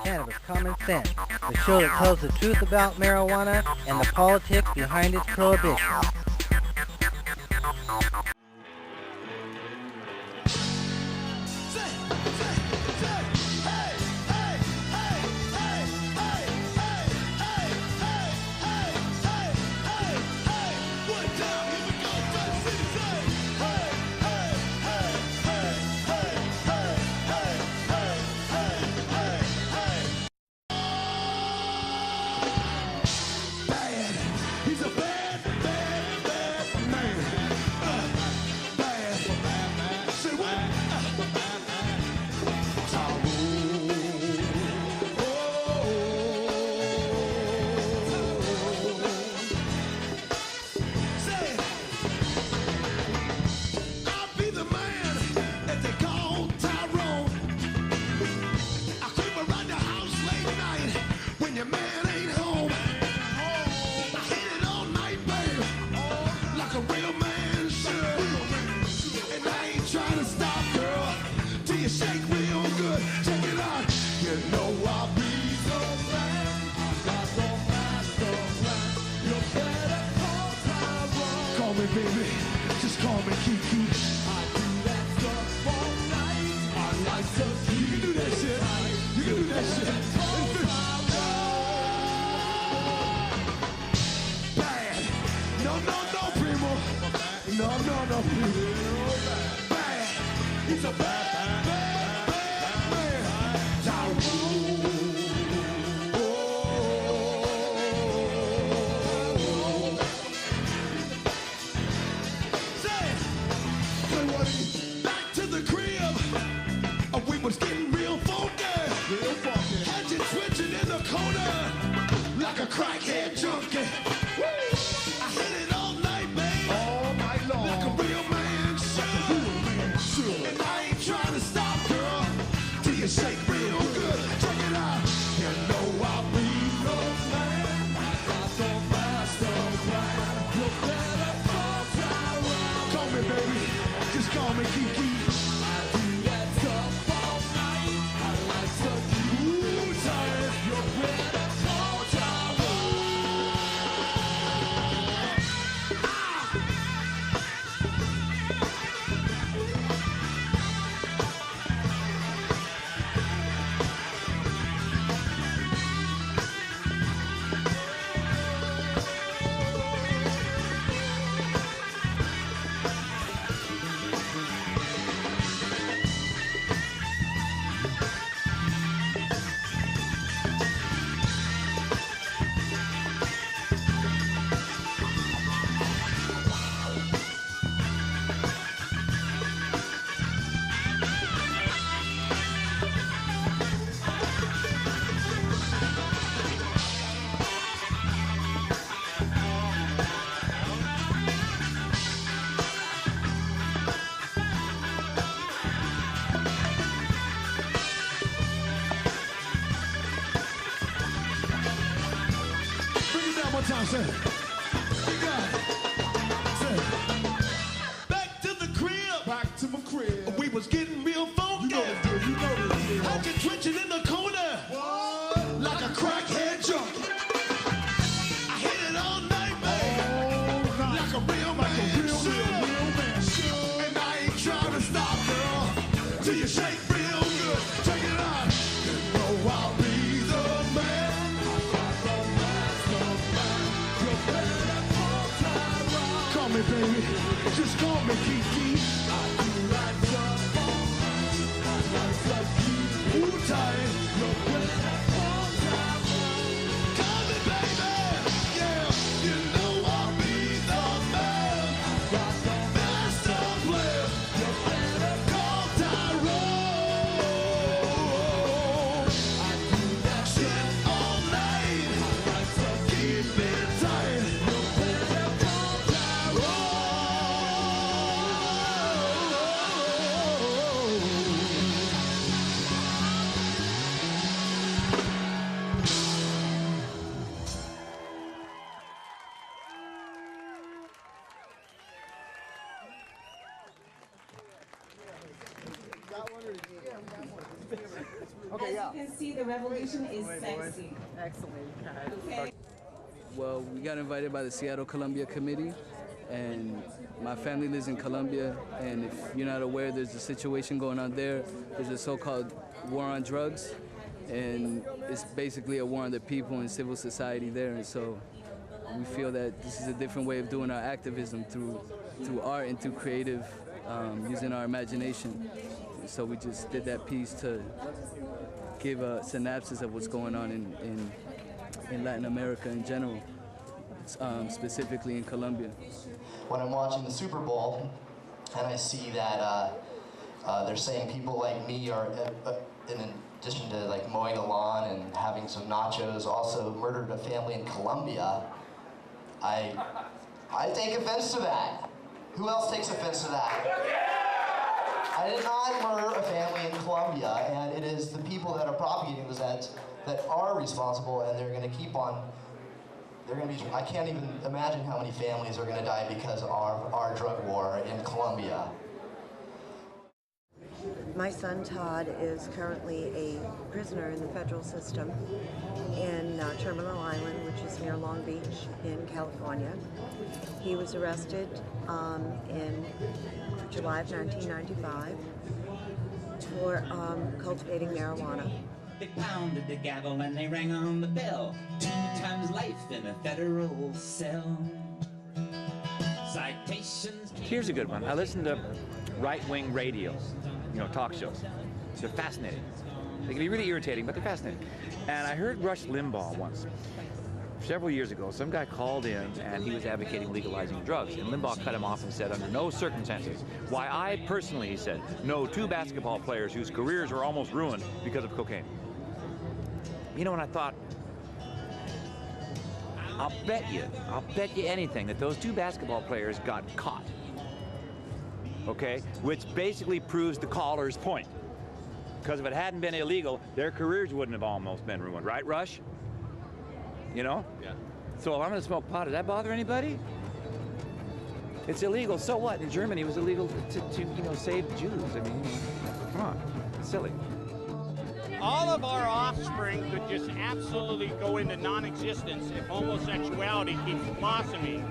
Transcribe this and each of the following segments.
Cannabis Common Sense, the show that tells the truth about marijuana and the politics behind its prohibition. Back to the crib. Back to my crib. We was getting real funky. You know this. Had you twitching in the corner. What? Like a crackhead junkie. I hit it all night, man. All night. Like a real man. Real man. And I ain't trying to stop, girl. Till you shake real good. Check it out. You know I'll be the man. Call me, baby. Just call me Kiki. I do like the phone. I like the key. Wu-Tang. Call me, baby. Yeah. You know I'll be the man. Master player. Call Tyrone. I do that shit all night. Keep it tight. Okay, as you can see, the revolution is sexy. Excellent, guys. Okay. Well, we got invited by the Seattle Columbia Committee, and my family lives in Colombia, and if you're not aware, there's a situation going on there. There's a so-called war on drugs, and it's basically a war on the people and civil society there, and so we feel that this is a different way of doing our activism through art and through creative, using our imagination. So we just did that piece to give a synopsis of what's going on in Latin America in general, specifically in Colombia. When I'm watching the Super Bowl and I see that they're saying people like me are, in addition to like mowing the lawn and having some nachos, also murdered a family in Colombia, I take offense to that. Who else takes offense to that? I did not murder a family in Colombia, and it is the people that are propagating this that are responsible, and they're going to keep on. They're going to be. I can't even imagine how many families are going to die because of our drug war in Colombia. My son Todd is currently a prisoner in the federal system in Terminal Island, which is near Long Beach in California. He was arrested in July of 1995 for cultivating marijuana. They pounded the gavel and they rang on the bell. 2 times life in a federal cell. Citations. Here's a good one. I listen to right-wing radio, talk shows. They're fascinating. They can be really irritating, but they're fascinating. And I heard Rush Limbaugh once. Several years ago, some guy called in and he was advocating legalizing drugs. And Limbaugh cut him off and said, under no circumstances, why I personally, he said, know 2 basketball players whose careers were almost ruined because of cocaine. And I thought, I'll bet you anything that those 2 basketball players got caught. Okay? Which basically proves the caller's point. Because if it hadn't been illegal, their careers wouldn't have almost been ruined, right, Rush? Yeah. So if I'm going to smoke pot, does that bother anybody? It's illegal. So what? In Germany, it was illegal to save Jews. I mean, come on, it's silly. All of our offspring could just absolutely go into non-existence if homosexuality keeps blossoming.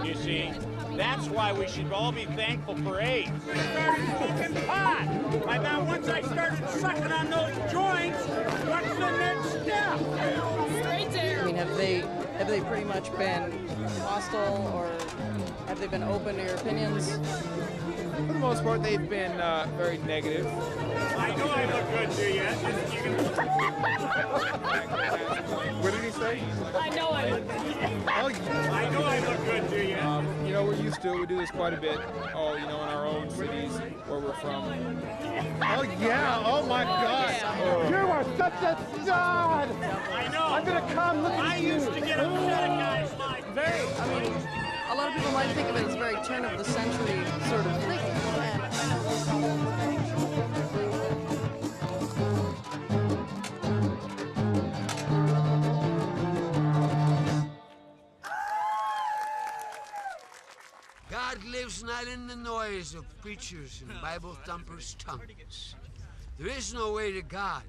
You see, that's why we should all be thankful for AIDS. I started smoking pot, and now once I started sucking on those joints, what's the next step? Straight there. I mean, have they pretty much been hostile, or have they been open to your opinions? For the most part, they've been very negative. I know I look good to you. What did he say? I know I look good. I know I look good to you. We're used to it. We do this quite a bit. In our own cities where we're from. Oh yeah! Oh my God! Yeah. You are such a stud! I know. I'm gonna come. Look at you. I used to get upset at guys like A lot of people might think of it as very turn of the century sort of thing. God lives not in the noise of preachers and Bible thumpers' tongues. There is no way to God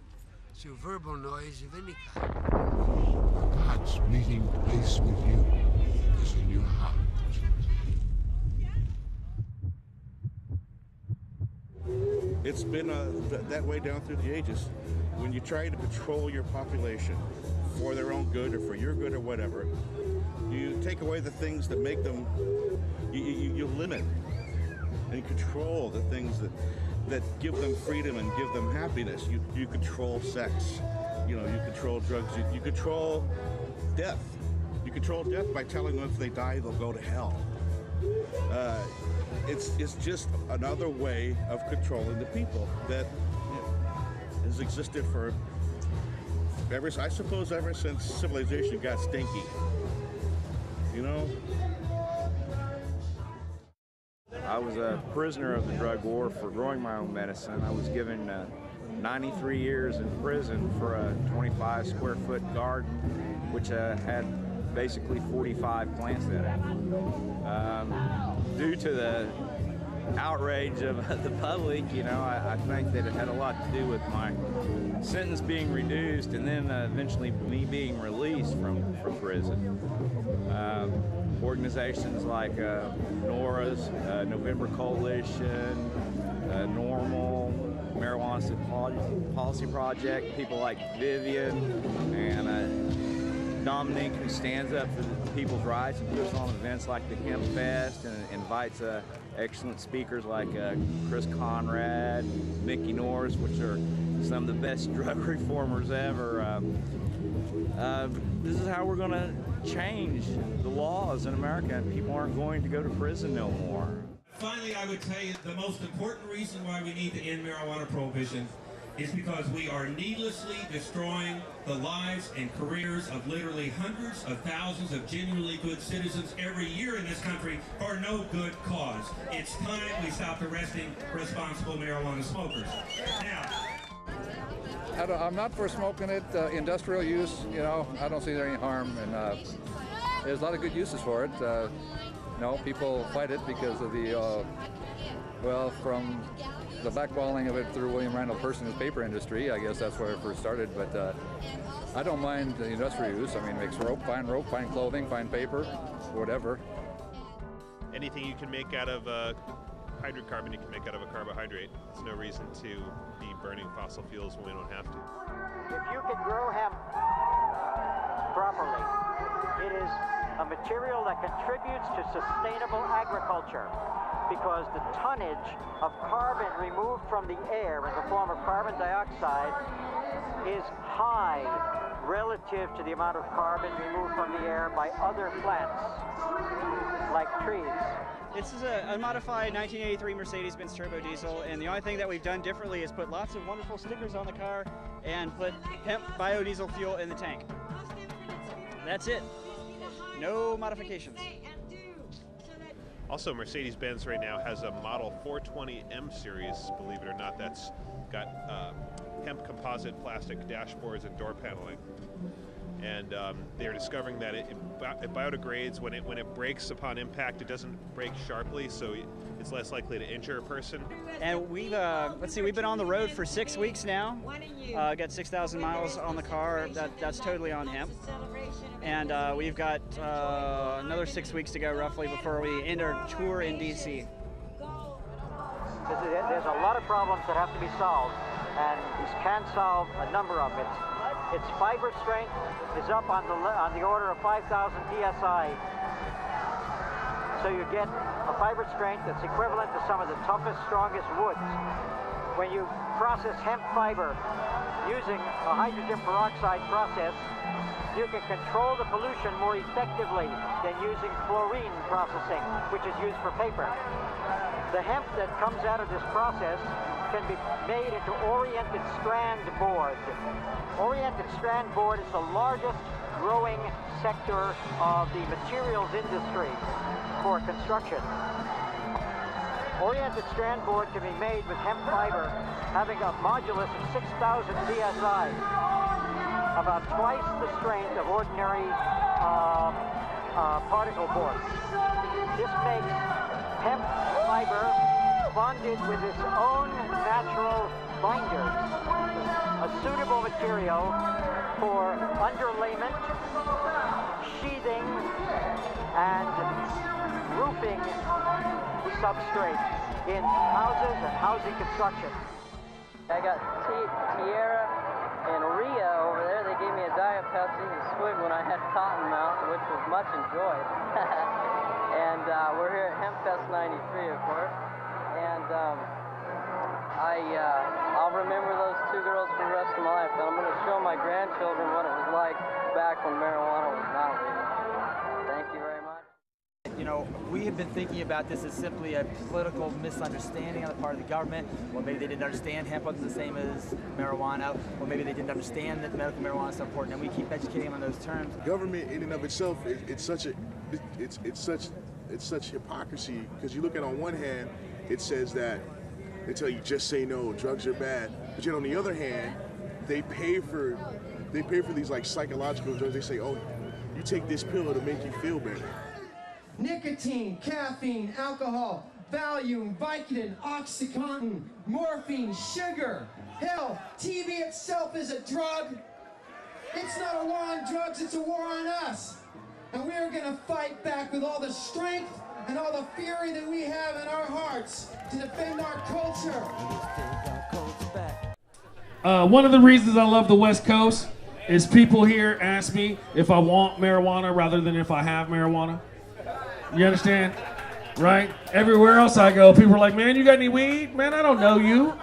through verbal noise of any kind. God's meeting place with you is in your heart. It's been that way down through the ages. When you try to control your population for their own good or for your good or whatever, you take away the things that make them, you limit and control the things that give them freedom and give them happiness. You control sex, you control drugs, you control death. You control death by telling them if they die, they'll go to hell. It's just another way of controlling the people that has existed ever since civilization got stinky. I was a prisoner of the drug war for growing my own medicine. I was given 93 years in prison for a 25 square foot garden, which had basically 45 plants in it. Due to the outrage of the public, you know, I think that it had a lot to do with my sentence being reduced and then eventually me being released from prison. Organizations like NORA's, November Coalition, Normal, Marijuana Policy Project, people like Vivian and Dominique, who stands up for the people's rights and puts on events like the Hemp Fest and invites excellent speakers like Chris Conrad, Mickey Norris, which are some of the best drug reformers ever. This is how we're going to change the laws in America, and people aren't going to go to prison no more. Finally, I would tell you the most important reason why we need to end marijuana prohibition is because we are needlessly destroying the lives and careers of literally hundreds of thousands of genuinely good citizens every year in this country for no good cause. It's time we stopped arresting responsible marijuana smokers. Now, I'm not for smoking it. Industrial use, you know, I don't see there any harm, and there's a lot of good uses for it. No, people fight it because of the, well, from the blackballing of it through William Randall Person's paper industry. I guess that's where it first started, but I don't mind the industrial use. I mean, it makes rope, fine clothing, fine paper, whatever. Anything you can make out of hydrocarbon, you can make out of a carbohydrate. There's no reason to be burning fossil fuels when we don't have to. If you can grow hemp properly, it is a material that contributes to sustainable agriculture, because the tonnage of carbon removed from the air in the form of carbon dioxide is high relative to the amount of carbon removed from the air by other plants, like trees. This is a unmodified 1983 Mercedes-Benz turbo diesel, and the only thing that we've done differently is put lots of wonderful stickers on the car and put hemp biodiesel fuel in the tank. That's it. No modifications. Also, Mercedes-Benz right now has a Model 420 M Series, believe it or not, that's got hemp composite plastic dashboards and door paneling. And they're discovering that it biodegrades when it breaks upon impact. It doesn't break sharply, so it's less likely to injure a person. And we've we've been on the road for 6 weeks now. Got 6,000 miles on the car. That's totally on hemp. And we've got another 6 weeks to go roughly before we end our tour in DC. There's a lot of problems that have to be solved, and this can solve a number of it. Its fiber strength is up on the order of 5,000 psi. So you get a fiber strength that's equivalent to some of the toughest, strongest woods. When you process hemp fiber using a hydrogen peroxide process, you can control the pollution more effectively than using fluorine processing, which is used for paper. The hemp that comes out of this process can be made into oriented strand board. Oriented strand board is the largest growing sector of the materials industry for construction. Oriented strand board can be made with hemp fiber having a modulus of 6,000 psi, about twice the strength of ordinary particle board. This makes hemp fiber bonded with its own natural binders, a suitable material for underlayment, sheathing, and roofing substrate in houses and housing construction. I got Tierra and Ria over there. They gave me a Diet Pepsi and swig when I had Cottonmouth, which was much enjoyed. And we're here at HempFest 93, of course. And I'll remember those two girls for the rest of my life. And I'm going to show my grandchildren what it was like back when marijuana was not legal. Thank you very much. You know, we have been thinking about this as simply a political misunderstanding on the part of the government, or maybe they didn't understand hemp wasn't the same as marijuana, or maybe they didn't understand that medical marijuana is so important, and we keep educating them on those terms. Government in and of itself, it's such hypocrisy, because you look at, on one hand, it says that they tell you just say no, drugs are bad, but yet on the other hand, they pay for these like psychological drugs. They say, oh, you take this pill, it'll make you feel better. Nicotine, caffeine, alcohol, Valium, Vicodin, Oxycontin, morphine, sugar. Hell, TV itself is a drug. It's not a war on drugs, it's a war on us. And we are gonna fight back with all the strength and all the fury that we have in our hearts to defend our culture. One of the reasons I love the West Coast is people here ask me if I want marijuana rather than if I have marijuana. You understand? Right? Everywhere else I go, people are like, man, you got any weed? Man, I don't know you.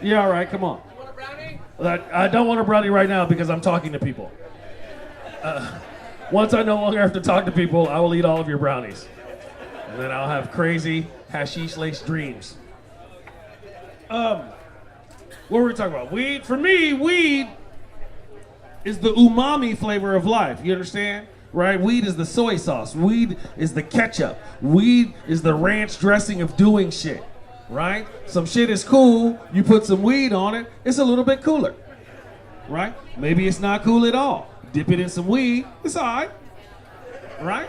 Yeah, all right, come on. I don't want a brownie right now because I'm talking to people. Once I no longer have to talk to people, I will eat all of your brownies. And then I'll have crazy hashish-laced dreams. What were we talking about? Weed? For me, weed is the umami flavor of life. You understand? Right? Weed is the soy sauce. Weed is the ketchup. Weed is the ranch dressing of doing shit. Right? Some shit is cool. You put some weed on it, it's a little bit cooler. Right? Maybe it's not cool at all. Dip it in some weed, it's all right. Right?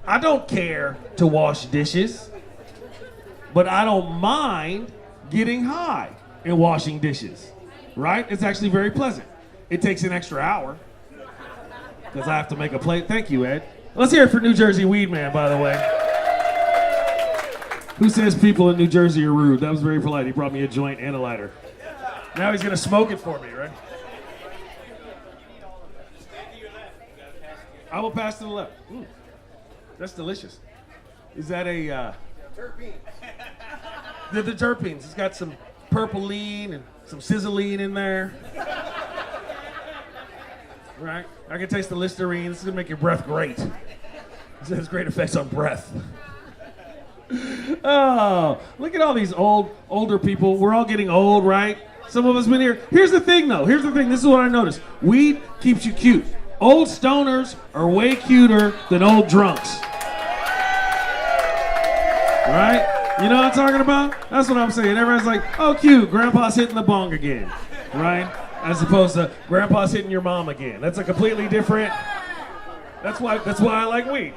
I don't care to wash dishes, but I don't mind getting high and washing dishes. Right? It's actually very pleasant. It takes an extra hour because I have to make a plate. Thank you, Ed. Let's hear it for New Jersey Weed Man, by the way. Who says people in New Jersey are rude? That was very polite. He brought me a joint and a lighter. Now he's gonna smoke it for me, right? I will pass to the left. Ooh, that's delicious. Is that a... terpene. The terpenes. It's got some purple lean and some sizzling in there. Right? I can taste the Listerine. This is gonna make your breath great. This has great effects on breath. Oh, look at all these older people. We're all getting old, right? Some of us been here. Here's the thing, though. Here's the thing. This is what I noticed. Weed keeps you cute. Old stoners are way cuter than old drunks. Right? You know what I'm talking about? That's what I'm saying. Everybody's like, oh, cute. Grandpa's hitting the bong again. Right? As opposed to Grandpa's hitting your mom again. That's a completely different... That's why I like weed.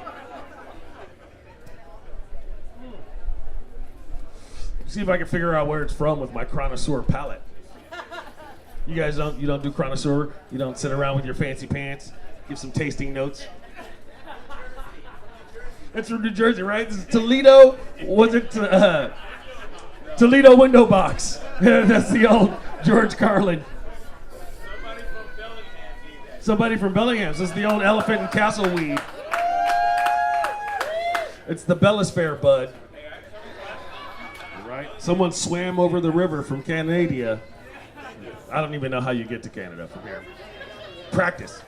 See if I can figure out where it's from with my connoisseur palate. You guys don't do connoisseur? You don't sit around with your fancy pants, give some tasting notes? That's from New Jersey, right? This is Toledo. Was it Toledo window box? That's the old George Carlin. Somebody from Bellingham. This is the old Elephant and Castle weed. It's the Bellis Fair bud. Right? Someone swam over the river from Canada. I don't even know how you get to Canada from here. Practice.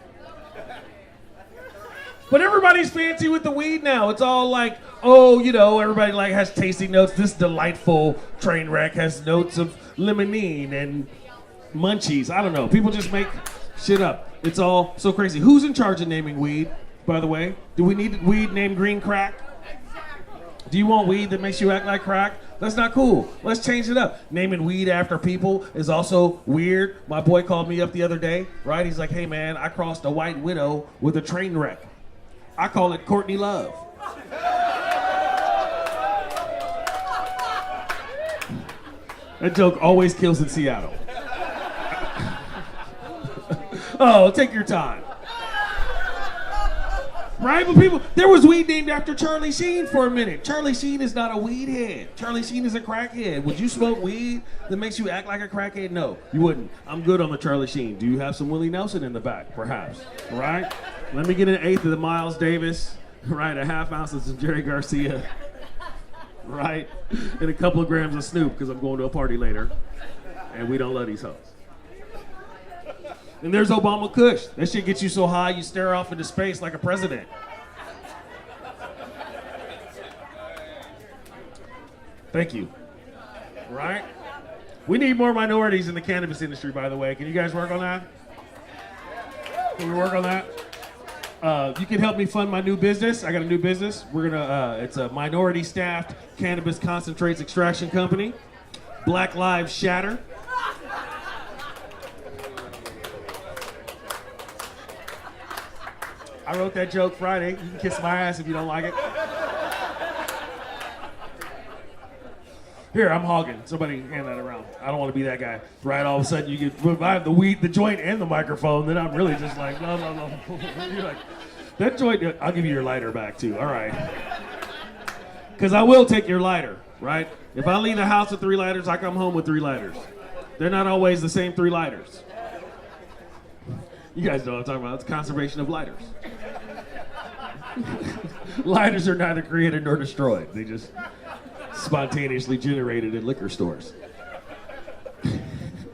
But everybody's fancy with the weed now. It's all like, oh, you know, everybody like has tasting notes. This delightful train wreck has notes of limonene and munchies. I don't know. People just make shit up. It's all so crazy. Who's in charge of naming weed, by the way? Do we need weed named green crack? Do you want weed that makes you act like crack? That's not cool. Let's change it up. Naming weed after people is also weird. My boy called me up the other day, right? He's like, hey man, I crossed a white widow with a train wreck. I call it Courtney Love. That joke always kills in Seattle. Oh, take your time. Right? But people, there was weed named after Charlie Sheen for a minute. Charlie Sheen is not a weed head. Charlie Sheen is a crackhead. Would you smoke weed that makes you act like a crackhead? No, you wouldn't. I'm good on the Charlie Sheen. Do you have some Willie Nelson in the back? Perhaps. Right? Let me get an eighth of the Miles Davis. Right? A half ounce of some Jerry Garcia. Right? And a couple of grams of Snoop because I'm going to a party later. And we don't love these hoes. And there's Obama Kush. That shit gets you so high you stare off into space like a president. Thank you. Right? We need more minorities in the cannabis industry, by the way. Can you guys work on that? Can we work on that? You can help me fund my new business. I got a new business. We're gonna. It's a minority-staffed cannabis concentrates extraction company. Black Lives Shatter. I wrote that joke Friday. You can kiss my ass if you don't like it. Here, I'm hogging. Somebody hand that around. I don't want to be that guy. Right, all of a sudden you get, if I have the weed, the joint, and the microphone, then I'm really just like, no. You're like, that joint, I'll give you your lighter back too. All right. Because I will take your lighter, right? If I leave the house with 3 lighters, I come home with 3 lighters. They're not always the same 3 lighters. You guys know what I'm talking about. It's conservation of lighters. Lighters are neither created nor destroyed. They just spontaneously generated in liquor stores.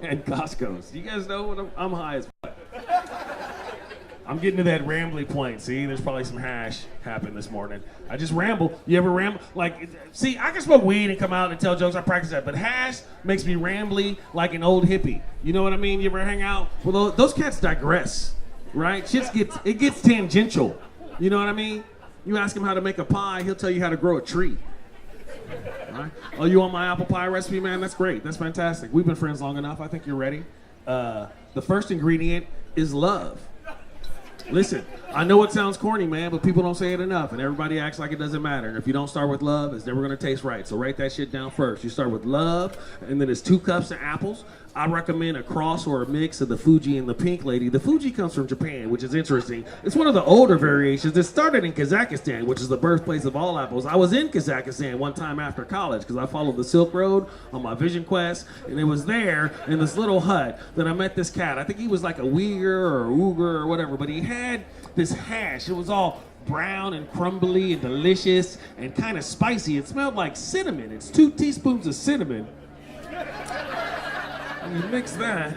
And Costco's. You guys know what I'm high as fuck. I'm getting to that rambly point. See, there's probably some hash happened this morning. I just ramble. You ever ramble? Like, see, I can smoke weed and come out and tell jokes. I practice that. But hash makes me rambly like an old hippie. You know what I mean? You ever hang out? Well, those cats digress, right? It gets tangential. You know what I mean? You ask him how to make a pie, he'll tell you how to grow a tree. Right? Oh, you want my apple pie recipe, man? That's great. That's fantastic. We've been friends long enough. I think you're ready. The first ingredient is love. Listen, I know it sounds corny, man, but people don't say it enough, and everybody acts like it doesn't matter. And if you don't start with love, it's never going to taste right. So write that shit down first. You start with love, and then it's 2 cups of apples. I recommend a cross or a mix of the Fuji and the Pink Lady. The Fuji comes from Japan, which is interesting. It's one of the older variations. It started in Kazakhstan, which is the birthplace of all apples. I was in Kazakhstan one time after college because I followed the Silk Road on my vision quest, and it was there in this little hut that I met this cat. I think he was like a Uyghur or Uyghur or whatever, but he had this hash. It was all brown and crumbly and delicious and kind of spicy. It smelled like cinnamon. It's 2 teaspoons of cinnamon. And you mix that,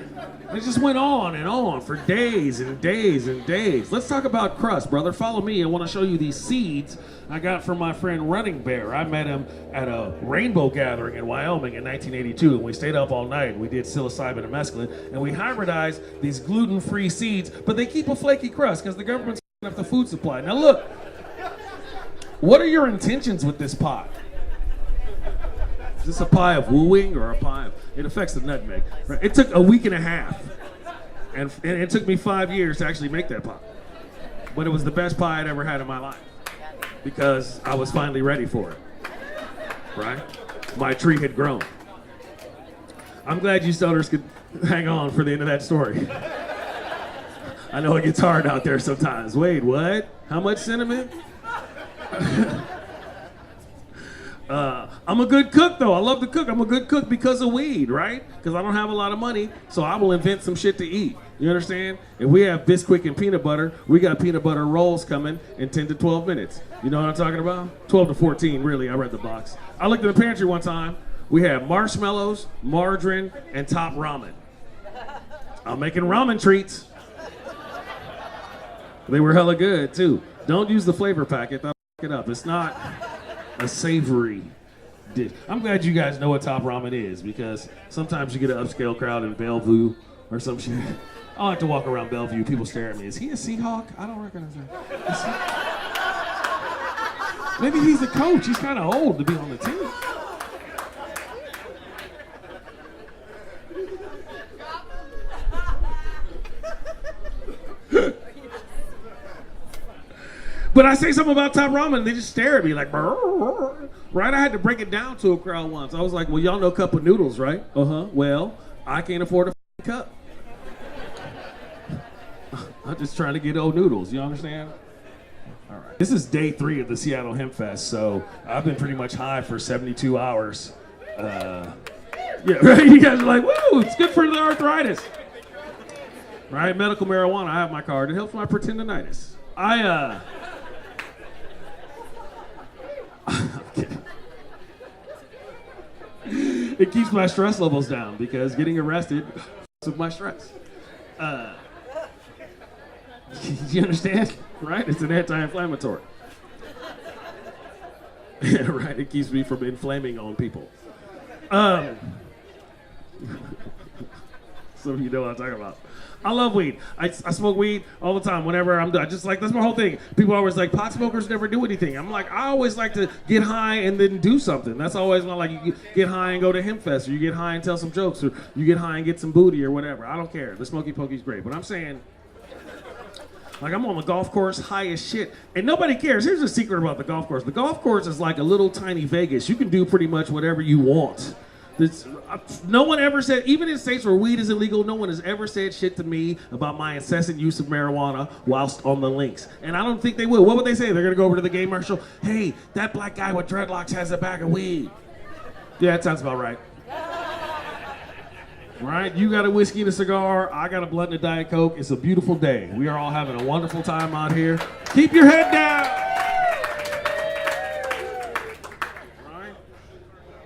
it just went on for days and days and days. Let's talk about crust, brother. Follow me. I want to show you these seeds I got from my friend Running Bear. I met him at a rainbow gathering in Wyoming in 1982, and we stayed up all night. We did psilocybin and mescaline, and we hybridized these gluten-free seeds, but they keep a flaky crust because the government's up the food supply. Now look, what are your intentions with this pot? Is this a pie of wooing or a pie of... It affects the nutmeg. Right? It took a week and a half. And it took me 5 years to actually make that pie. But it was the best pie I'd ever had in my life. Because I was finally ready for it. Right? My tree had grown. I'm glad you stoners could hang on for the end of that story. I know it gets hard out there sometimes. Wait, what? How much cinnamon? I'm a good cook, though. I love to cook. I'm a good cook because of weed, right? Because I don't have a lot of money, so I will invent some shit to eat. You understand? If we have Bisquick and peanut butter, we got peanut butter rolls coming in 10 to 12 minutes. You know what I'm talking about? 12 to 14, really. I read the box. I looked in the pantry one time. We had marshmallows, margarine, and top ramen. I'm making ramen treats. They were hella good, too. Don't use the flavor packet. That'll fuck it up. It's not a savory dish. I'm glad you guys know what top ramen is, because sometimes you get an upscale crowd in Bellevue or some shit. I like to walk around Bellevue. People stare at me. Is he a Seahawk? I don't recognize him. Maybe he's a coach. He's kind of old to be on the team. But I say something about top ramen, and they just stare at me like, right? I had to break it down to a crowd once. I was like, well, y'all know cup of noodles, right? Well, I can't afford a cup. I'm just trying to get old noodles, you understand? All right. This is day 3 of the Seattle Hemp Fest, so I've been pretty much high for 72 hours. Yeah, right? You guys are like, woo, it's good for the arthritis. Right? Medical marijuana, I have my card. It helps my pretendinitis. I'm kidding. It keeps my stress levels down because getting arrested with my stress. You understand? Right? It's an anti-inflammatory. Right? It keeps me from inflaming on people. Some of you know what I'm talking about. I love weed. I smoke weed all the time whenever I'm done. Just like, that's my whole thing. People are always like, pot smokers never do anything. I'm like, I always like to get high and then do something. That's always my, like, you get high and go to Hemp Fest, or you get high and tell some jokes, or you get high and get some booty or whatever. I don't care. The Smoky Pokey's great. But I'm saying, Like, I'm on the golf course, high as shit, and nobody cares. Here's the secret about the golf course. The golf course is like a little tiny Vegas. You can do pretty much whatever you want. No one ever said, even in states where weed is illegal, no one has ever said shit to me about my incessant use of marijuana whilst on the links. And I don't think they will. What would they say? They're going to go over to the game marshal. Hey, that black guy with dreadlocks has a bag of weed. Yeah, that sounds about right. Right? You got a whiskey and a cigar. I got a blunt and a Diet Coke. It's a beautiful day. We are all having a wonderful time out here. Keep your head down. Right?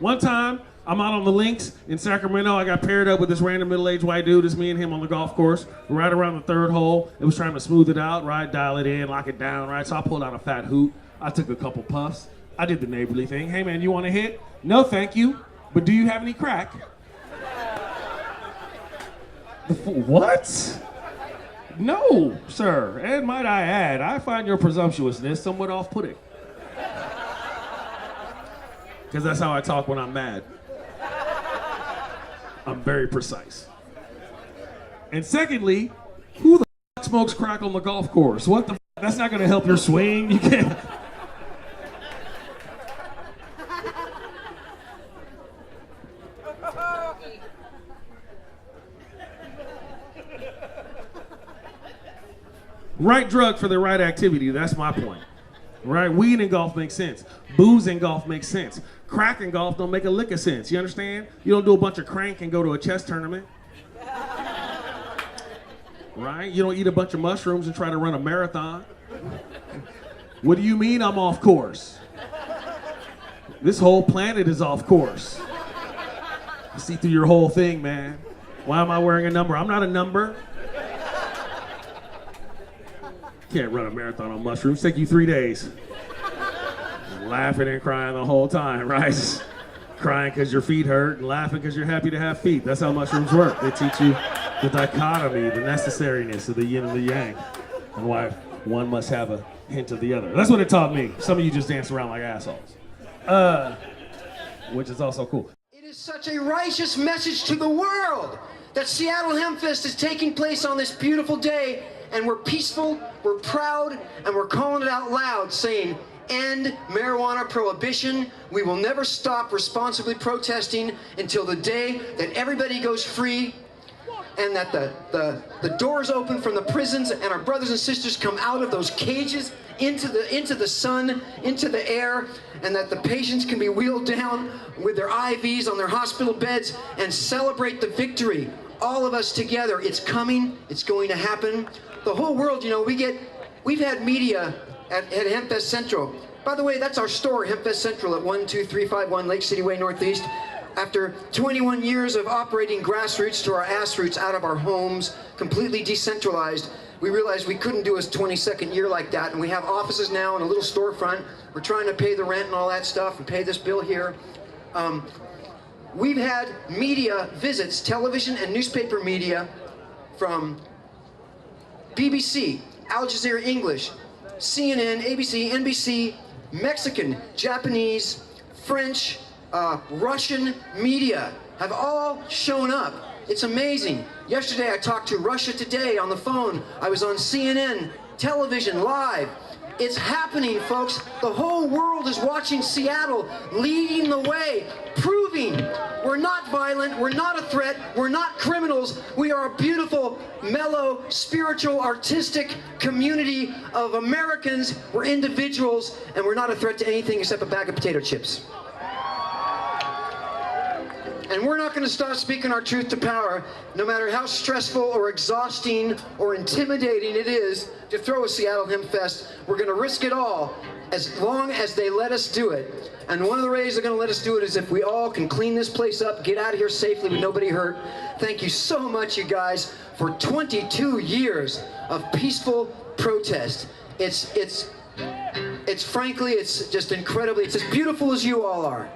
One time, I'm out on the links in Sacramento. I got paired up with this random middle-aged white dude. It's me and him on the golf course. Right around the third hole. It was trying to smooth it out, right? Dial it in, lock it down, right? So I pulled out a fat hoot. I took a couple puffs. I did the neighborly thing. Hey, man, you want to hit? No, thank you. But do you have any crack? What? No, sir. And might I add, I find your presumptuousness somewhat off-putting. Because that's how I talk when I'm mad. I'm very precise. And secondly, who the f*** smokes crack on the golf course? What the f***? That's not going to help your swing. You can't. Right drug for the right activity, that's my point. Right? Weed in golf makes sense. Booze in golf makes sense. Crack in golf don't make a lick of sense. You understand? You don't do a bunch of crank and go to a chess tournament. Right? You don't eat a bunch of mushrooms and try to run a marathon. What do you mean I'm off course? This whole planet is off course. I see through your whole thing, man. Why am I wearing a number? I'm not a number. Can't run a marathon on mushrooms. Take you 3 days. Laughing and crying the whole time, right? Crying because your feet hurt and laughing because you're happy to have feet. That's how mushrooms work. They teach you the dichotomy, the necessariness of the yin and the yang, and why one must have a hint of the other. That's what it taught me. Some of you just dance around like assholes, which is also cool. It is such a righteous message to the world that Seattle Hempfest is taking place on this beautiful day, and we're peaceful, we're proud, and we're calling it out loud, saying, end marijuana prohibition. We will never stop responsibly protesting until the day that everybody goes free and that the doors open from the prisons and our brothers and sisters come out of those cages into the sun, into the air, and that the patients can be wheeled down with their IVs on their hospital beds and celebrate the victory. All of us together. It's coming. It's going to happen. The whole world, you know, we've had media at Hempfest Central. By the way, that's our store, Hempfest Central at 12351 Lake City Way Northeast. After 21 years of operating grassroots to our ass roots out of our homes, completely decentralized, we realized we couldn't do a 22nd year like that, and we have offices now and a little storefront. We're trying to pay the rent and all that stuff and pay this bill here. We've had media visits, television and newspaper media from BBC, Al Jazeera English, CNN, ABC, NBC, Mexican, Japanese, French, Russian media have all shown up. It's amazing. Yesterday I talked to Russia Today on the phone. I was on CNN television live. It's happening, folks. The whole world is watching Seattle, leading the way, proving we're not violent, we're not a threat, we're not criminals. We are a beautiful, mellow, spiritual, artistic community of Americans. We're individuals, and we're not a threat to anything except a bag of potato chips. And we're not going to stop speaking our truth to power, no matter how stressful or exhausting or intimidating it is to throw a Seattle Hempfest. We're going to risk it all as long as they let us do it. And one of the ways they're going to let us do it is if we all can clean this place up, get out of here safely with nobody hurt. Thank you so much, you guys, for 22 years of peaceful protest. It's frankly, it's just incredibly, it's as beautiful as you all are.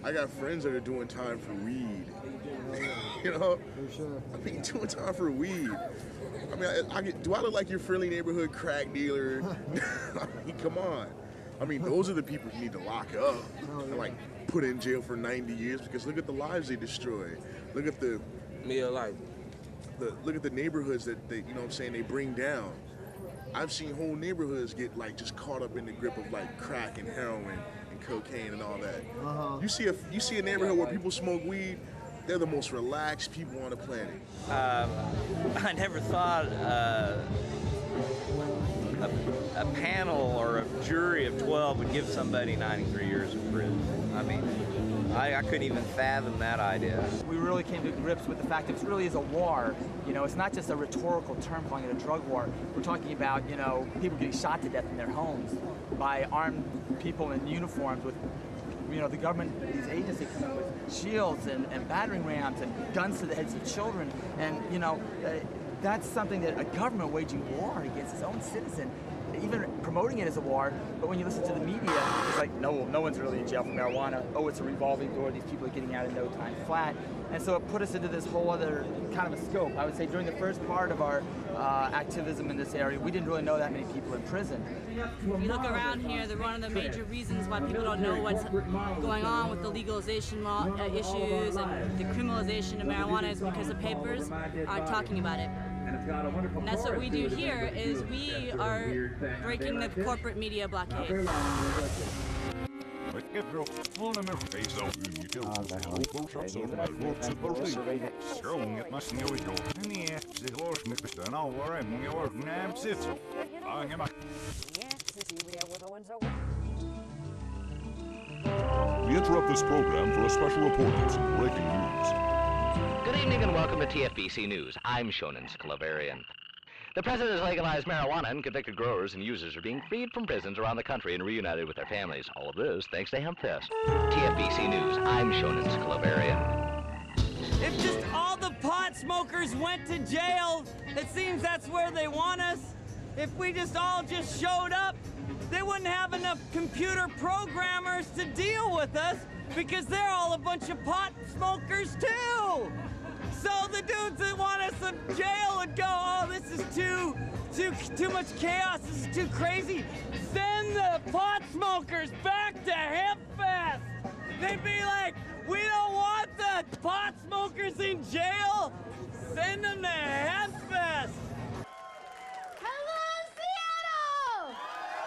I got friends that are doing time for weed. You know? I mean, doing time for weed. I mean, do I look like your friendly neighborhood crack dealer? I mean, come on. I mean, those are the people you need to lock up and, like, put in jail for 90 years because look at the lives they destroy. Look at the Meal life. Look at the neighborhoods that they, you know what I'm saying, they bring down. I've seen whole neighborhoods get like just caught up in the grip of like crack and heroin and cocaine and all that. You see a neighborhood where people smoke weed, they're the most relaxed people on the planet. I never thought a panel or a jury of 12 would give somebody 93 years in prison. I mean, I couldn't even fathom that idea. We really came to grips with the fact that it really is a war. You know, it's not just a rhetorical term calling it a drug war. We're talking about, you know, people getting shot to death in their homes by armed people in uniforms with, you know, the government, these agencies come up with shields and battering rams and guns to the heads of children. And, you know, that's something that a government waging war against its own citizen, even promoting it as a war, but when you listen to the media, it's like, no one's really in jail for marijuana. Oh, it's a revolving door. These people are getting out in no time flat. And so it put us into this whole other kind of a scope. I would say during the first part of our activism in this area, we didn't really know that many people in prison. If you look around here, one of the major reasons why people don't know what's going on with the legalization issues and the criminalization of marijuana is because the papers aren't talking about it. And that's what we do here, is we are breaking the corporate media blockade. We interrupt this program for a special report of some breaking news. Good evening and welcome to TFBC News. I'm Shonen Sklavarian. The president has legalized marijuana, and convicted growers and users are being freed from prisons around the country and reunited with their families. All of this thanks to HempFest. TFBC News, I'm Shonen Sklavarian. If just all the pot smokers went to jail, it seems that's where they want us. If we just all showed up, they wouldn't have enough computer programmers to deal with us because they're all a bunch of pot smokers too. So the dudes that want us in jail would go, oh, this is too much chaos, this is too crazy. Send the pot smokers back to HempFest. They'd be like, we don't want the pot smokers in jail. Send them to HempFest. Hello, Seattle!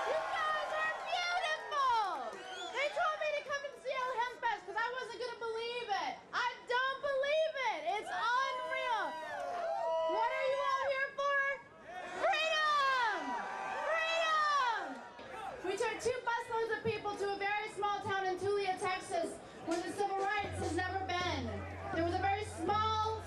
You guys are beautiful! They told me to come and Seattle HempFest because I wasn't going to believe it. I don't believe it. It's unreal. What are you all here for? Freedom! Freedom! We took 2 busloads of people to a very small town in Tulia, Texas, where the civil rights has never been. There was a very small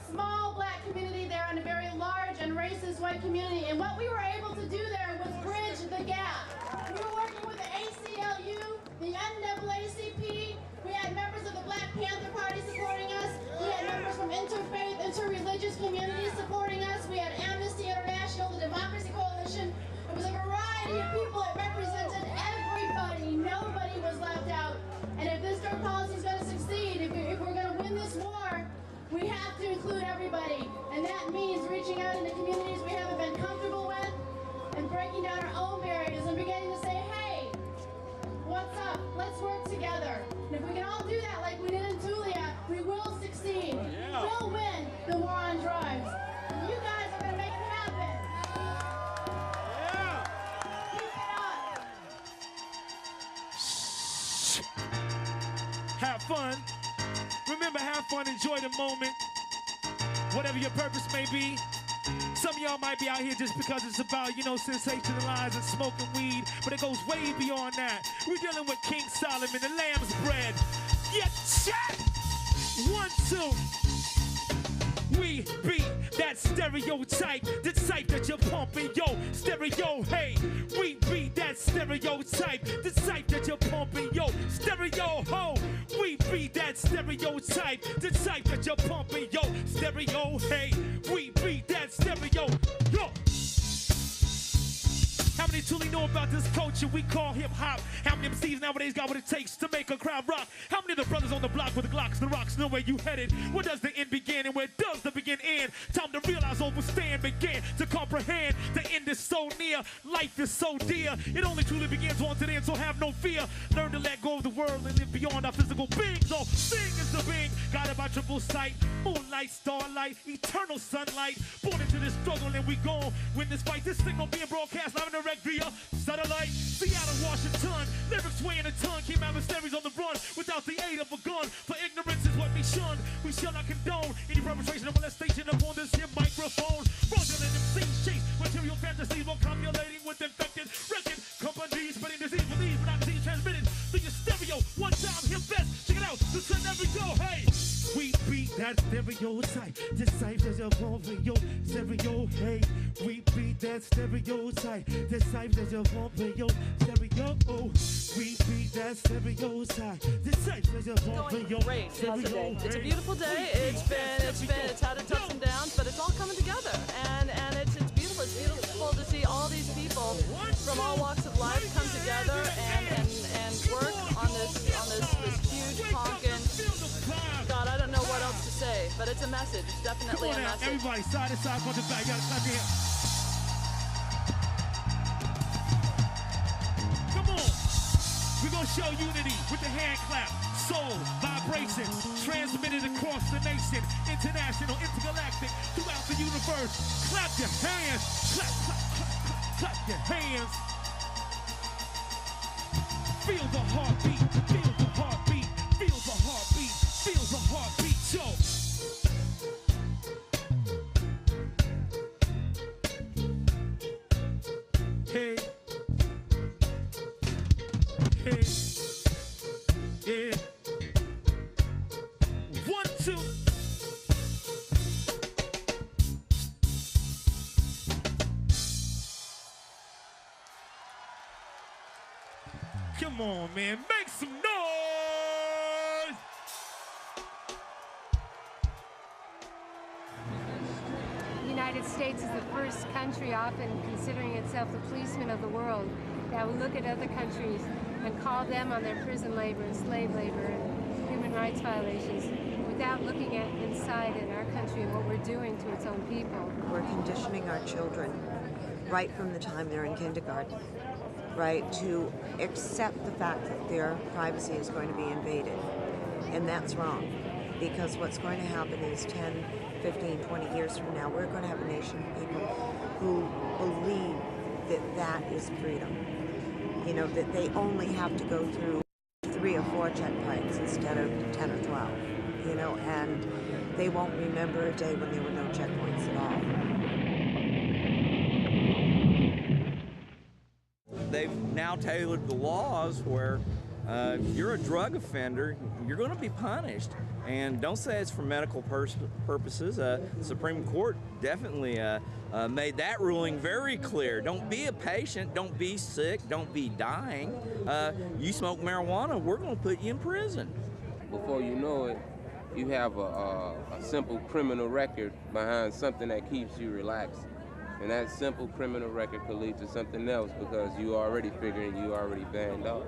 black community there and a very large and racist white community. And what we were able to do there was bridge the gap. We were working with the ACLU, the NAACP. We had members of the Black Panther Party supporting us. We had members from interfaith, interreligious communities supporting us. We had Amnesty International, the Democracy Coalition. It was a variety of people that represented everybody. Nobody was left out. And if this drug policy is going to succeed, if we're going to win this war, we have to include everybody. And that means reaching out into communities we haven't been comfortable with and breaking down our own barriers and beginning to say, hey, what's up? Let's work together. And if we can all do that like we did in Tulia, we will succeed. Yeah. We'll win the war on drugs. And you guys are going to make it happen. Yeah. Keep it up. Have fun. Remember, have fun, enjoy the moment. Whatever your purpose may be. Some of y'all might be out here just because it's about, you know, sensationalizing, smoking weed, but it goes way beyond that. We're dealing with King Solomon, the lamb's bread. Yeah, check! 1, 2. We beat that stereotype, the type that you're pumping, yo, stereo, hey. We beat that stereotype, the type that you're pumping, yo, stereo, ho. We beat that stereotype, the type that you're pumping, yo, stereo, hey. We beat that stereo, yo. How many truly know about this culture we call hip-hop? How many MCs nowadays got what it takes to make a crowd rock? How many of the brothers on the block with the Glocks, the rocks know where you headed? Where does the end begin and where does the begin end? Time to realize, overstand, begin to comprehend. The end is so near, life is so dear. It only truly begins once it ends, so have no fear. Learn to let go of the world and live beyond our physical being. So sing is the being, guided by triple sight, moonlight, starlight, eternal sunlight. Born into this struggle and we gon' win this fight. This signal being broadcast live and direct via satellite. Seattle, Washington, lyrics weighing a ton. Keep adversaries on the run without the aid of a gun. For ignorance is what we shun. We shall not condone any perpetration of molestation upon this here microphone. Fraudulent MCs chase material fantasies while copulating with infected record companies. Spreading disease with ease, but not disease transmitted through your stereo. One time, hit best. Check it out. The sun never go. Hey, we beat that stereotype. Deciphers your your stereo. Hey, we beat that stereotype. Deciphers your stereo. We beat that stereotype. Deciphers your great. It's a beautiful day. It's had its ups and downs, but it's all coming together, and it's beautiful. It's beautiful to see all these people from all walks of life come together and work on this huge honkin'. God, I don't know what else to say, but it's a message. It's definitely a message. Everybody, side to side, front to back. You gotta clap your hands. Come on. We're gonna show unity with the hand clap. Soul, vibration, transmitted across the nation. International, intergalactic, throughout the universe. Clap your hands. Clap, clap, clap, clap, clap your hands. Feel the heartbeat. Feel the heartbeat. Feel the heartbeat. Feel the heartbeat. Yo. Hey. Hey. Yeah. 1, 2. Come on, man. Make some noise. The United States is the first country, often considering itself the policeman of the world, that will look at other countries and call them on their prison labor, slave labor, and human rights violations without looking at inside in our country and what we're doing to its own people. We're conditioning our children right from the time they're in kindergarten, right, to accept the fact that their privacy is going to be invaded. And that's wrong, because what's going to happen is 10, 15, 20 years from now, we're going to have a nation of people who believe that that is freedom. You know, that they only have to go through 3 or 4 checkpoints instead of 10 or 12, you know, and they won't remember a day when there were no checkpoints at all. They've now tailored the laws where if you're a drug offender, you're going to be punished. And don't say it's for medical purposes. The Supreme Court definitely made that ruling very clear. Don't be a patient, don't be sick, don't be dying. You smoke marijuana, we're going to put you in prison. Before you know it, you have a simple criminal record behind something that keeps you relaxed. And that simple criminal record could lead to something else because you already figuring you already banned off.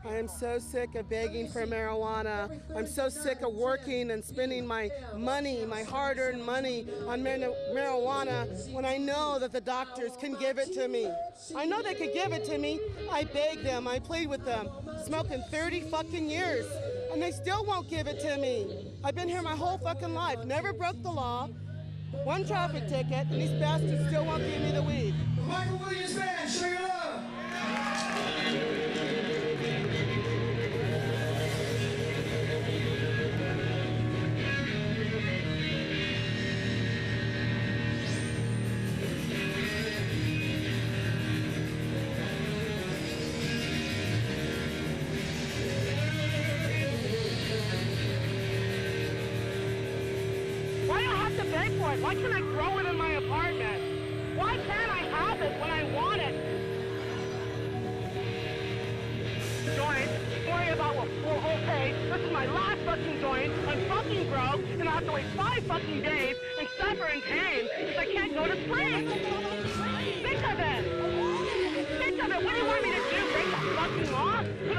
I am so sick of begging for marijuana. I'm so sick of working and spending my money, my hard-earned money on marijuana when I know that the doctors can give it to me. I know they could give it to me. I beg them, I plead with them. Smoking 30 fucking years, and they still won't give it to me. I've been here my whole fucking life, never broke the law. 1 traffic ticket, and these bastards still won't give me the weed. Michael Williams Band, show your love. Why can't I grow it in my apartment? Why can't I have it when I want it? Joint, worry about what, well, okay, this is my last fucking joint, I'm fucking broke, and I have to wait 5 fucking days and suffer in pain because I can't go to sleep. Think of it!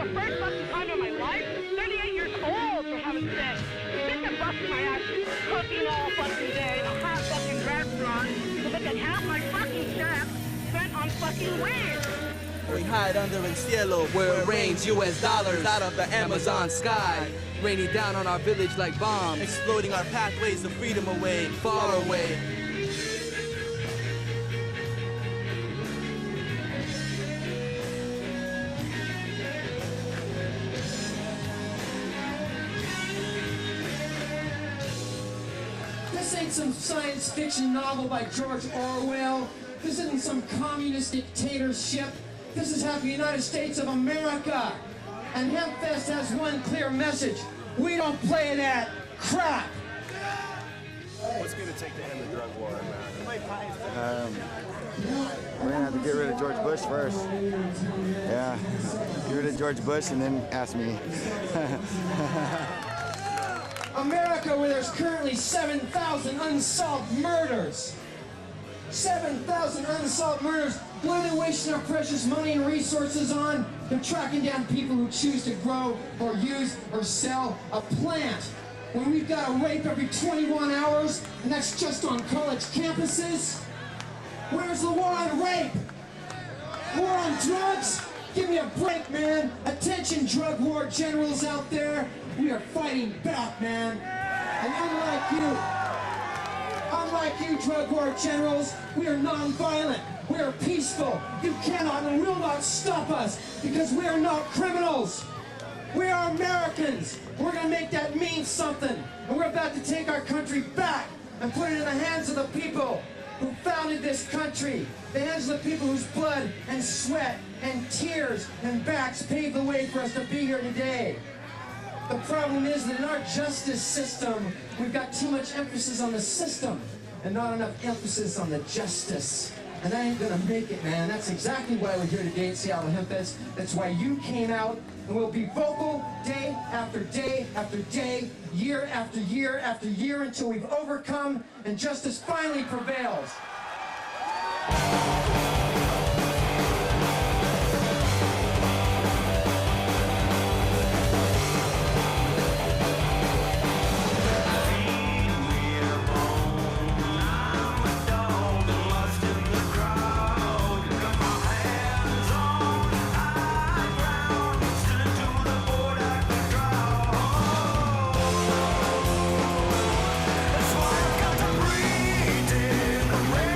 the first fucking time in my life. 38 years old, for heaven's sake. Sick of busting my ass, cooking all fucking day in a hot fucking restaurant, so that half my fucking check spent on fucking weed. We hide under el cielo, where it rains US dollars out of the Amazon sky. Raining down on our village like bombs, exploding our pathways of freedom away, far away. This ain't some science fiction novel by George Orwell. This isn't some communist dictatorship. This is half the United States of America. And HempFest has one clear message. We don't play that crap. What's going to take to end the drug war in America? We're going to have to get rid of George Bush first. Yeah, get rid of George Bush and then ask me. America, where there's currently 7,000 unsolved murders. 7,000 unsolved murders. What are they wasting our precious money and resources on? They're tracking down people who choose to grow or use or sell a plant. When we've got a rape every 21 hours, and that's just on college campuses. Where's the war on rape? War on drugs? Give me a break, man. Attention, drug war generals out there. We are fighting back, man. And unlike you drug war generals, we are non-violent. We are peaceful. You cannot and will not stop us because we are not criminals. We are Americans. We're going to make that mean something. And we're about to take our country back and put it in the hands of the people who founded this country. The hands of the people whose blood and sweat and tears and backs paved the way for us to be here today. The problem is that in our justice system, we've got too much emphasis on the system and not enough emphasis on the justice. And I ain't gonna make it, man. That's exactly why we're here today at Seattle HempFest. That's why you came out, and we'll be vocal day after day after day, year after year after year until we've overcome and justice finally prevails. That's why I've got to breathe in the rain.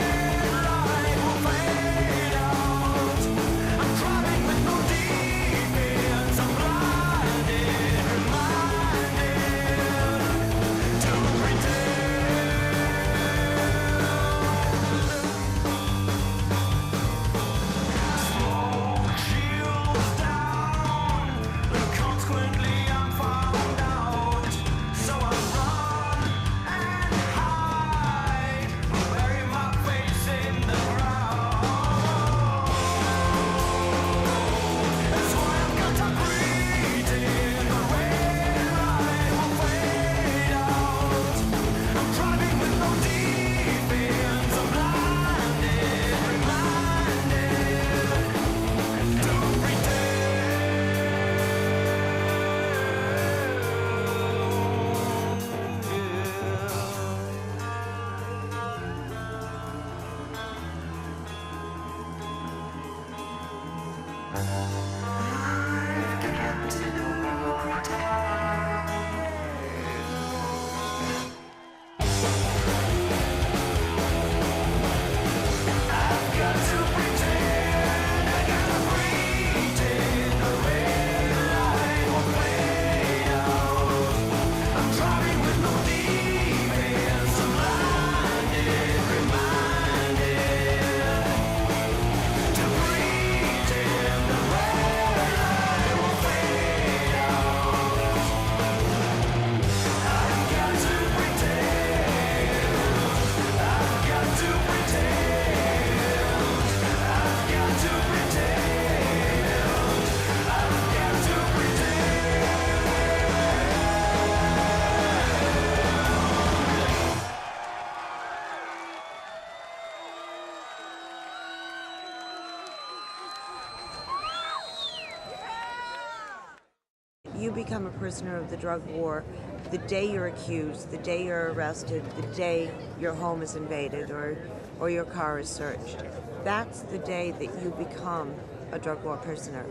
you become a prisoner of the drug war the day you're accused, the day you're arrested, the day your home is invaded or your car is searched. That's the day that you become a drug war prisoner.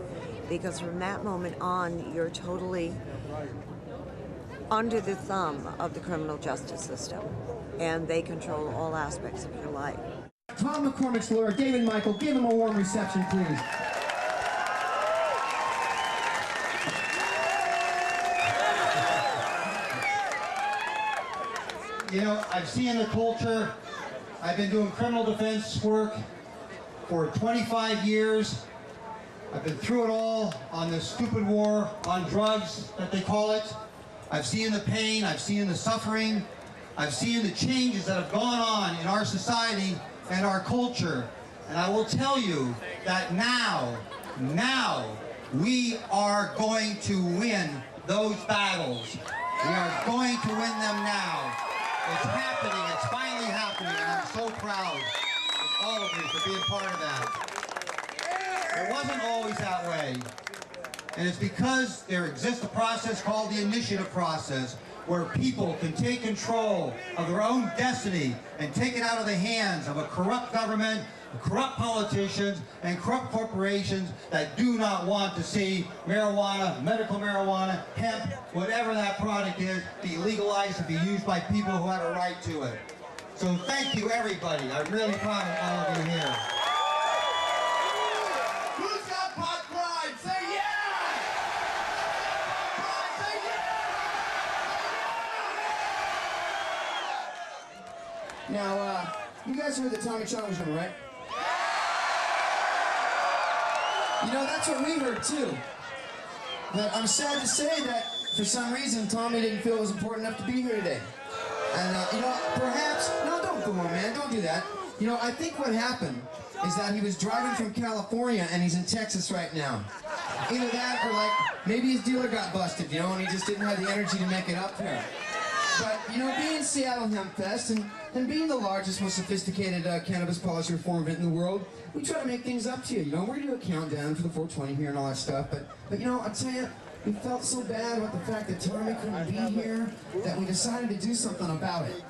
Because from that moment on, you're totally under the thumb of the criminal justice system, and they control all aspects of your life. Tom McCormick's lawyer, David Michael, give him a warm reception, please. You know, I've seen the culture. I've been doing criminal defense work for 25 years. I've been through it all on this stupid war on drugs that they call it. I've seen the pain, I've seen the suffering, I've seen the changes that have gone on in our society and our culture. And I will tell you that now, we are going to win those battles. We are going to win them now. It's happening, it's finally happening, and I'm so proud of all of you for being part of that. It wasn't always that way. And it's because there exists a process called the initiative process, where people can take control of their own destiny and take it out of the hands of a corrupt government, corrupt politicians, and corrupt corporations that do not want to see marijuana, medical marijuana, hemp, whatever that product is, be legalized and be used by people who have a right to it. So thank you, everybody. I'm really proud of all of you here. Who's got pot pride? Say yeah! Now, you guys heard the Tommy Challenge number, right? You know, that's what we heard too. But I'm sad to say that for some reason Tommy didn't feel it was important enough to be here today. And you know, perhaps, no, don't go on, man, don't do that. You know, I think what happened is that he was driving from California and he's in Texas right now. Either that or like, maybe his dealer got busted, you know, and he just didn't have the energy to make it up here. But, you know, being Seattle Hemp Fest and being the largest, most sophisticated cannabis policy reform event in the world, we try to make things up to you. You know, we're going to do a countdown for the 420 here and all that stuff. But you know, I'll tell you, we felt so bad about the fact that Tommy couldn't be here that we decided to do something about it.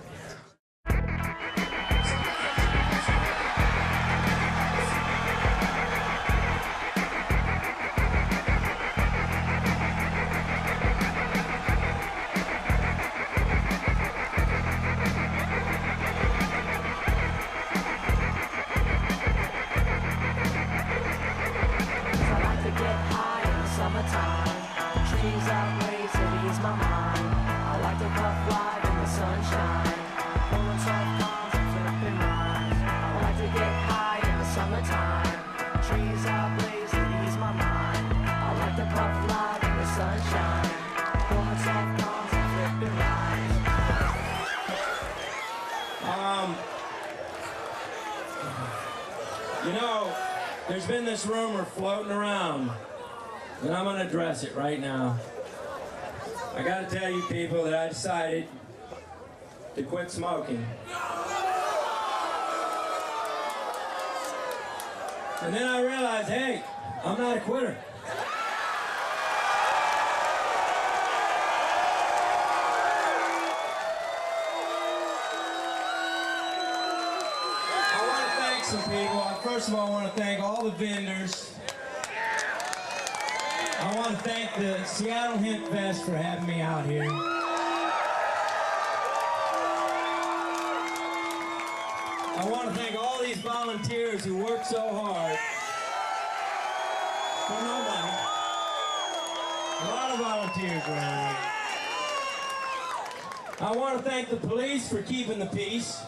You know, there's been this rumor floating around, and I'm going to address it right now. I got to tell you people that I decided to quit smoking. And then I realized, hey, I'm not a quitter. Some people. First of all, I want to thank all the vendors. I want to thank the Seattle Hemp Fest for having me out here. I want to thank all these volunteers who work so hard for no money. A lot of volunteers around here. I want to thank the police for keeping the peace.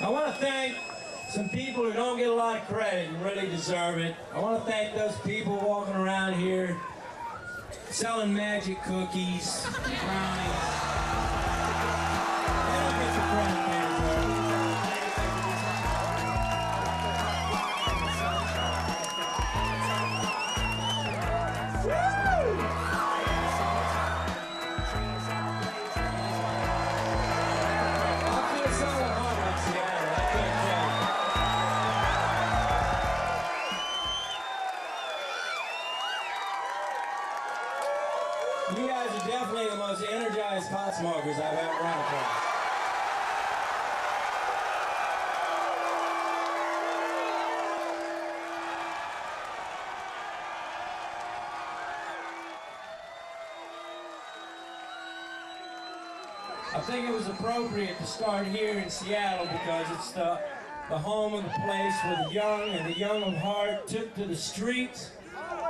I want to thank some people who don't get a lot of credit and really deserve it. I want to thank those people walking around here selling magic cookies, brownies. They don't get the credit they deserve. legalized pot smokers I've ever run across. I think it was appropriate to start here in Seattle because it's the home of the place where the young and the young of heart took to the streets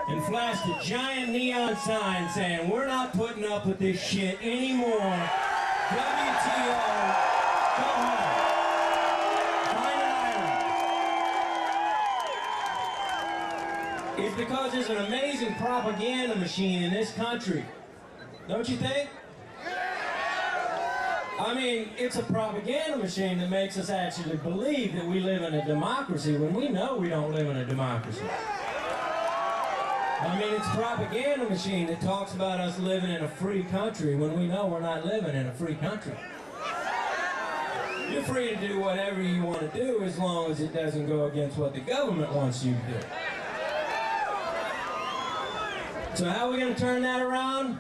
and flashed a giant neon sign saying, "We're not putting up with this shit anymore. WTO, go home. Find an island." It's because there's an amazing propaganda machine in this country. Don't you think? I mean, it's a propaganda machine that makes us actually believe that we live in a democracy when we know we don't live in a democracy. I mean, it's a propaganda machine that talks about us living in a free country when we know we're not living in a free country. You're free to do whatever you want to do as long as it doesn't go against what the government wants you to do. So how are we going to turn that around?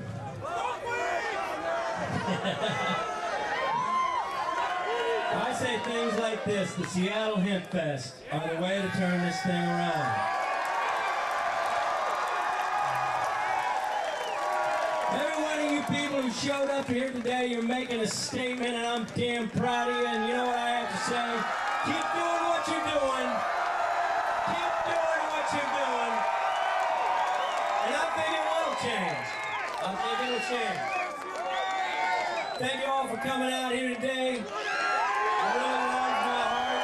I say things like this: the Seattle Hemp Fest are the way to turn this thing around. Every one of you people who showed up here today, you're making a statement, and I'm damn proud of you. And you know what I have to say? Keep doing what you're doing. Keep doing what you're doing. And I think it will change. I think it'll change. Thank you all for coming out here today. I really love my heart.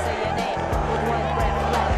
Say your name with one breath left.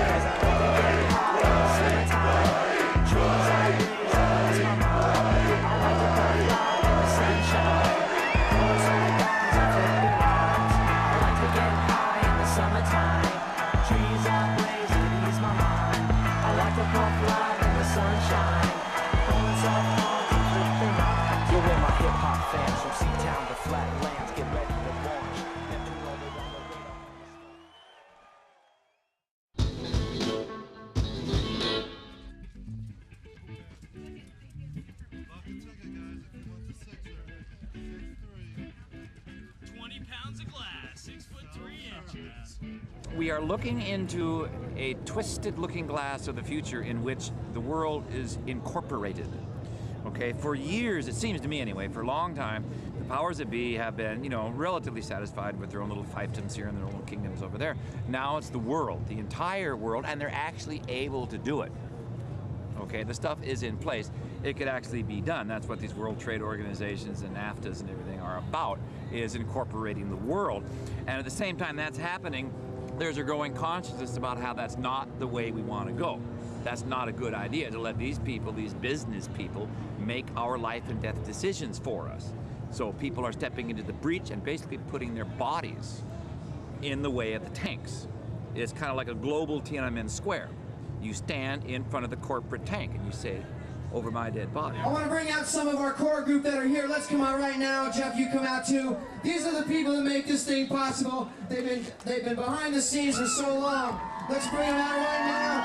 We are looking into a twisted looking glass of the future in which the world is incorporated. Okay, for years, it seems to me anyway, for a long time, the powers that be have been, you know, relatively satisfied with their own little fiefdoms here and their own little kingdoms over there. Now it's the world, the entire world, and they're actually able to do it. Okay, the stuff is in place. It could actually be done. That's what these World Trade Organizations and NAFTAs and everything are about, is incorporating the world. And at the same time that's happening, there's a growing consciousness about how that's not the way we want to go. That's not a good idea to let these people, these business people, make our life and death decisions for us. So people are stepping into the breach and basically putting their bodies in the way of the tanks. It's kind of like a global Tiananmen Square. You stand in front of the corporate tank and you say, "Over my dead body." I want to bring out some of our core group that are here. Let's come out right now. Jeff, you come out too. These are the people that make this thing possible. They've been behind the scenes for so long. Let's bring them out right now.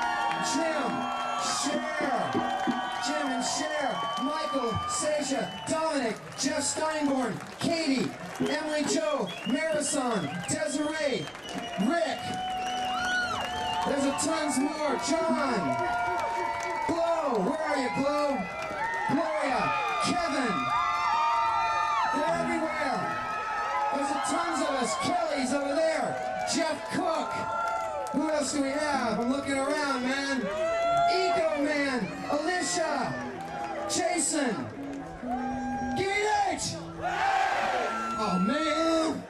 Jim and Cher, Michael, Sasha, Dominic, Jeff Steinborn, Katie, Emily Jo, Marison, Desiree, Rick. There's a tons more. John. Glow, where are you, Glow? Gloria, Kevin. They're everywhere. There's a tons of us. Kelly's over there. Jeff Cook. Who else do we have? I'm looking around, man. Eco Man, Alicia, Jason. Give me an H. Oh, man.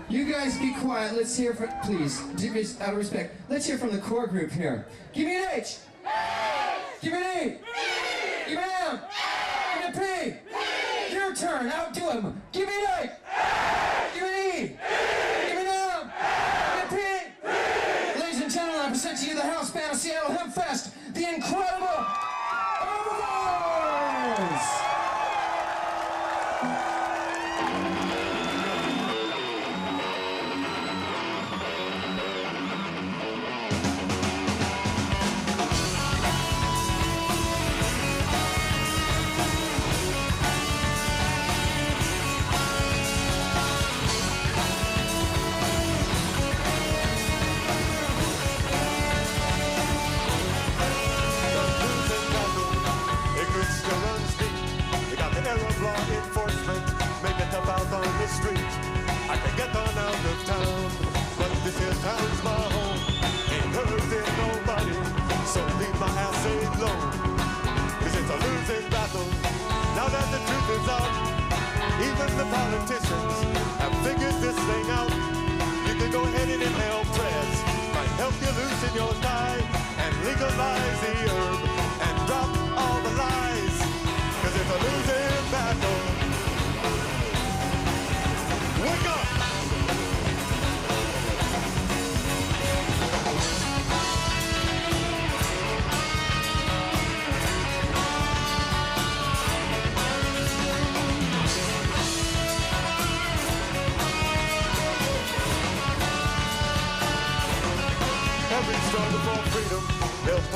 You guys be quiet. Let's hear from, please, out of respect, let's hear from the core group here. Give me an H. Give me an E. Give me an M. Give me a P. Your turn. Outdo him. Give me an A. Give me an E. Give me an M. Give me a P. Ladies and gentlemen, I present to you the house band of Seattle Hemp Fest, the incredible Herbivores.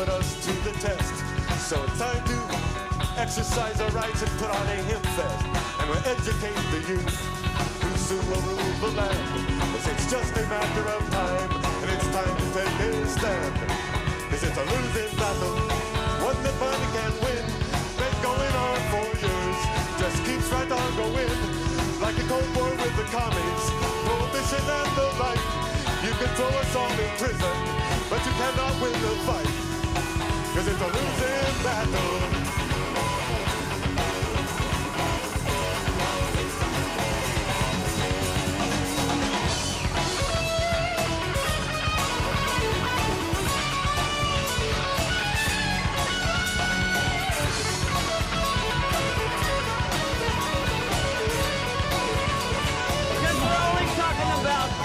put us to the test. So it's time to exercise our rights and put on a hemp fest. And we'll educate the youth who soon will rule the land. 'Cause it's just a matter of time, and it's time to take a stand. 'Cause it's a losing battle, one that money can't win. Been going on for years, just keeps right on going. Like a Cold War with the commies, prohibition and the like. You can throw us all in prison, but you cannot win the fight. 'Cause it's a losing battle.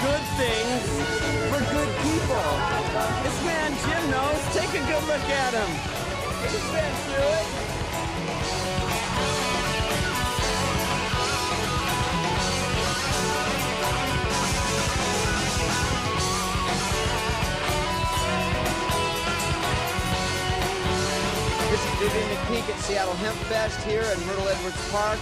Good things for good people. This man Jim knows. Take a good look at him. He's been through it. This is Vivian McPeak at Seattle Hemp Fest here at Myrtle Edwards Park.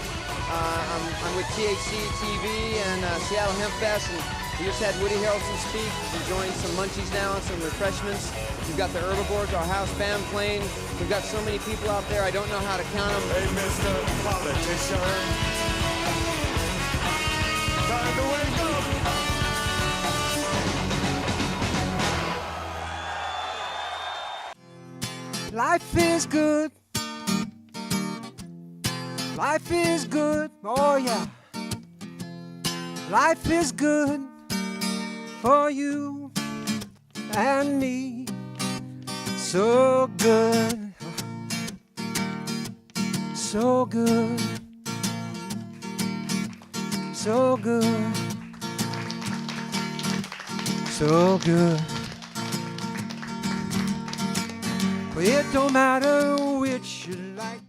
I'm with THC TV and Seattle Hemp Fest, and we just had Woody Harrelson speak, enjoying some munchies now and some refreshments. We've got the herbivores, our house band playing. We've got so many people out there, I don't know how to count them. Hey, Mr. Politician, time to wake up. Life is good. Life is good, oh yeah. Life is good for you and me. So good, so good, so good, so good. It don't matter which you like.